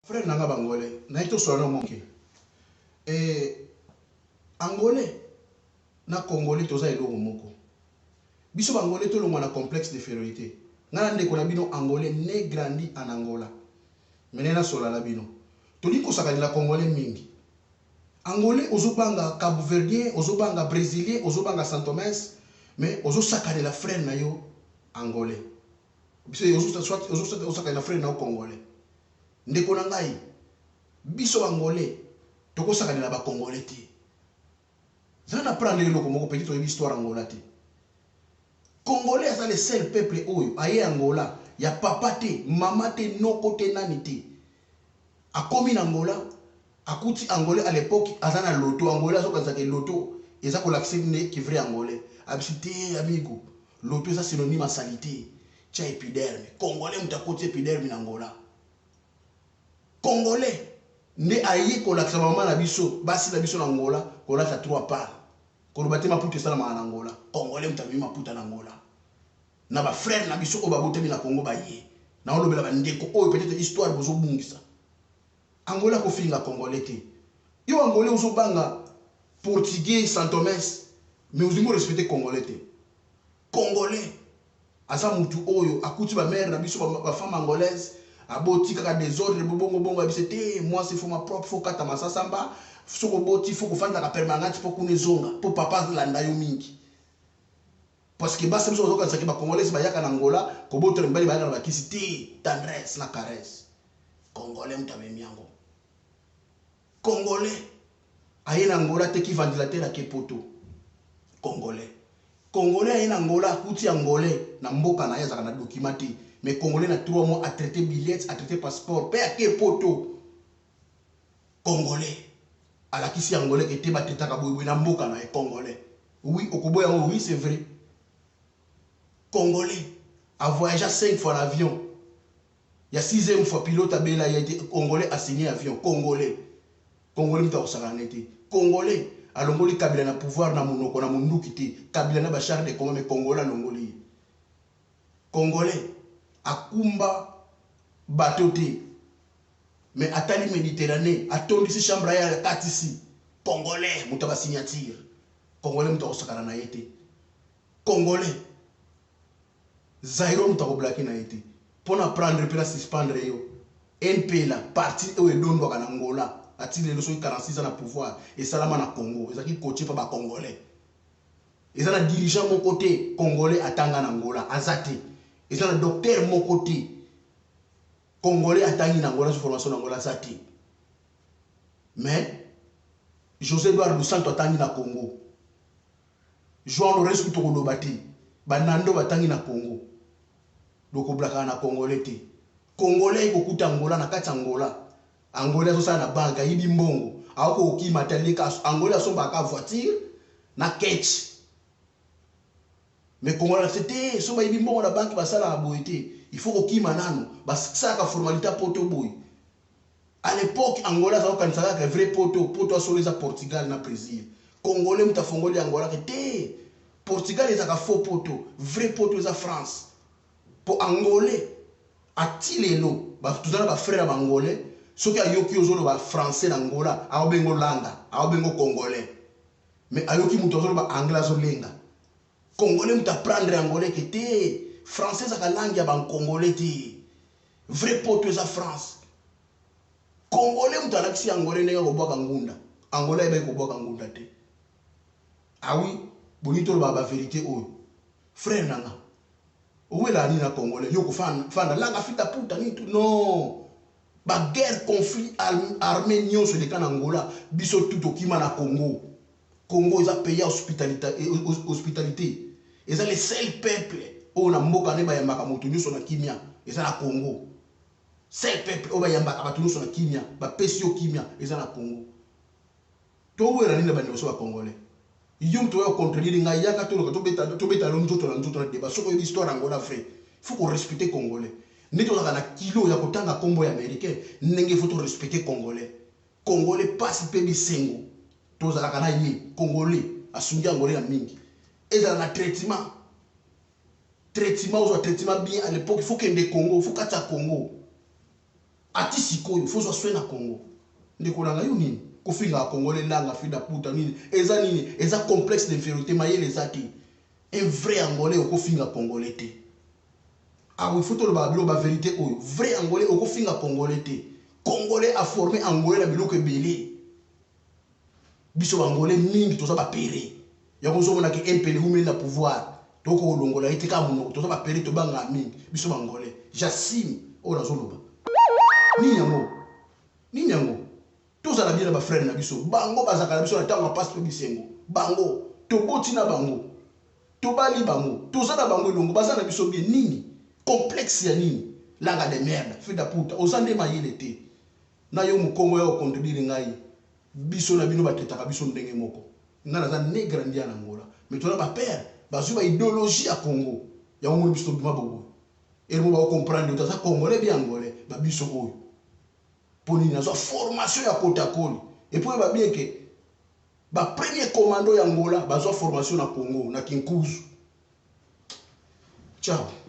Frère nanga bangolais, naito sono monke. Angolais na congolais toza eloko moko. Biso bangolais to longwa na complexe d'infériorité. Ngana ndeko na bino angolais né grandi en Angola. Menena sola la bino. Toli ko sakali la congolais mingi. Angolais ozobanga Cabo-Verdien, ozobanga Brésilien, ozobanga Santomès, mais ozo sakali la frère na yo angolais. Biso ozo sakali la frère na yo congolais. Ndeko na ngai biso angolais toko sakali la ba congolais ti. Zana prendre le loko moko petit histoire angola ti. Congolais c'est le seul peuple oyo aye Angola ya papa te mama te no côté nani te. A komi na Angola akuti angolais à l'époque azana loto angolais azokanza ke loto eza ko l'accepter qui vrai angolais. Abisité amigo. Loto ça synonyme à salité. Tia épiderme. Congolais mutakote épiderme na Angola. Congolais ne aye ko l'accepter maman na biso basi na biso na Angola ko la ta 3 parts. Ko bate maputa sala ma na Angola. Congolais mutami maputa na Angola. Na ba frère na biso o ba botemi na Congo ba ye. Na olobela ba ndeko oyo peut-être histoire bozo bungisa. Angola ko finga congolais te. Yo angolais ozobanga portugais Santomès mais ozimo respecter congolais te. Congolais asa mutu oyo akuti ba mère na biso ba femme angolaise aboti kaka désordre bongo bongo abisete moi c'est faut ma propre faut kata masasamba soko boti faut ko fanda ka permanente pour kune zonga pour papa landa yo mingi. Parce que basi biso ozoka saki ba congolais ba yaka na Angola ko botere mbali ba yaka na kisiti tendresse na caresse. Congolais mutabe miango. Congolais aye na Angola te ki ventilateur a kepoto. Congolais. Congolais aye na Angola akuti angolais na mboka na yazaka na documenté. Mais Congolais na 3 mois à traiter billets, à traiter passeport, paye à kepoto. Congolais. À la kisi angolais était bateta kaboui na mboka na Congolais. Oui, okoboya oui, c'est vrai. Congolais a voyagé 5 fois l'avion. Il y a 6e fois pilote à Bela, il a été Congolais a signé avion. Congolais. Congolais mita osaranete. Congolais a longoli Kabila na pouvoir na monoko na munduki te. Kabila na bachar de Congo mais Congolais longoli. Congolais a kumba bateau te. Mais atali Méditerranée, atondi si chambre ya katisi. Congolais muta ba signature. Congolais muta osakana yete. Congolais Zairo muta ko blaki na yete. Pour prendre et suspendre yo. NP la parti où est dondo à Angola. A-t-il le 46 ans à pouvoir et salama na Congo. Ils ont coaché par les Congolais. Ils ont un dirigeant mon côté Congolais à Tanga Angola. Azate. Ils ont un docteur mon côté Congolais à Tanga Angola sur formation Angola Azate. Mais José Edouard Dos Santos à Tanga Congo. João Lourenço Kutoko Bati. Banando Batangi na Congo. Donc oblaka na Congolais te. Congolais ko kuta Angola na kati Angola. Angola so sa na banka yibi mbongo. Ako ki matalika Angola so ba ka voiture na ketch. Mais Congolais c'était so ba yibi mbongo na banki basala na boité. Il faut ko ki manano ba saka formalité poto boy. À l'époque Angola ça kanisa ka vrai poto so les Portugal na Brésil. Congolais mutafongoli Angola ke te. Portugal les a faux poto, vrai poto les a France. Pour Angolais, atilelo, tout ça ba frère angolais, ceux qui a yoki ozolo ba français d'Angola, a obengo langa, a obengo congolais. Mais a yoki mutozolo ba anglais zo lenga. Congolais muta prendre angolais qui était français za langue ya ba congolais ti. Vrai poto les a France. Congolais muta laksi angolais nega ko boka ngunda. Angolais ba ko boka ngunda te. Ah oui, bonito ba vérité o. Frère nanga. Où est la nina congolais? Yoko fanda langa fita puta ni tout non. Ba guerre conflit armé nyon sur les Angola, biso tout okima na Congo. Congo ils a payé hospitalité. Ils ont les seuls peuples où na mboka ne ba yambaka moto nyo na kimia, ils ont na Congo. Seul peuple où ba yambaka ba nyo na kimia, ba pesio kimia, ils ont na Congo. To où est la nina ba nyo so ba congolais? Yom to contredire nga yaka to beta lo nzoto na débat soko l'histoire Angola fait. Faut qu'on respecte congolais. Neto na kilo ya kotanga kombo ya américain, nenge faut respecter congolais. Congolais passe pe bisengo. To za kana yi congolais asungi angolais na mingi. Et dans la traitement ou traitement bien à l'époque, il faut qu'il y ait des Congo, il faut qu'il y ait Congo. ati sikoyo faut soit na Congo ndeko nanga yo nini kofinga congolais langa fida puta nini eza nini eza complexe d'infériorité mayele ezati un vrai angolais okofinga congolais te ah oui faut to ba vérité oyo vrai angolais okofinga congolais te congolais a formé angolais na biloko ebele biso angolais mingi toza ba péré ya kozomona ke impele humeli na pouvoir toko longola ite ka monoko toza ba péré to banga mingi biso angolais j'assume ora zoloba ni yango toza la bien ba frère na biso bango bazaka na biso na tango passe to bisengo bango to boti na bango to bali bango toza na bango longo baza na biso bien nini complexe ya nini langa de merde fida puta ozande mayele te na yo mukongo ya contredire ngai biso na bino batetaka biso ndenge moko nga naza negra ndia na Angola mais tona ba père bazwi ba idéologie ya Congo ya ngoni biso bima bobo et mo ba comprendre toza congolais bien angolais ba biso oyo poni na zo formation ya kotakoli et puis ba bien que ba premier commando ya Angola ba zo formation na Congo na Kinkuzu ciao.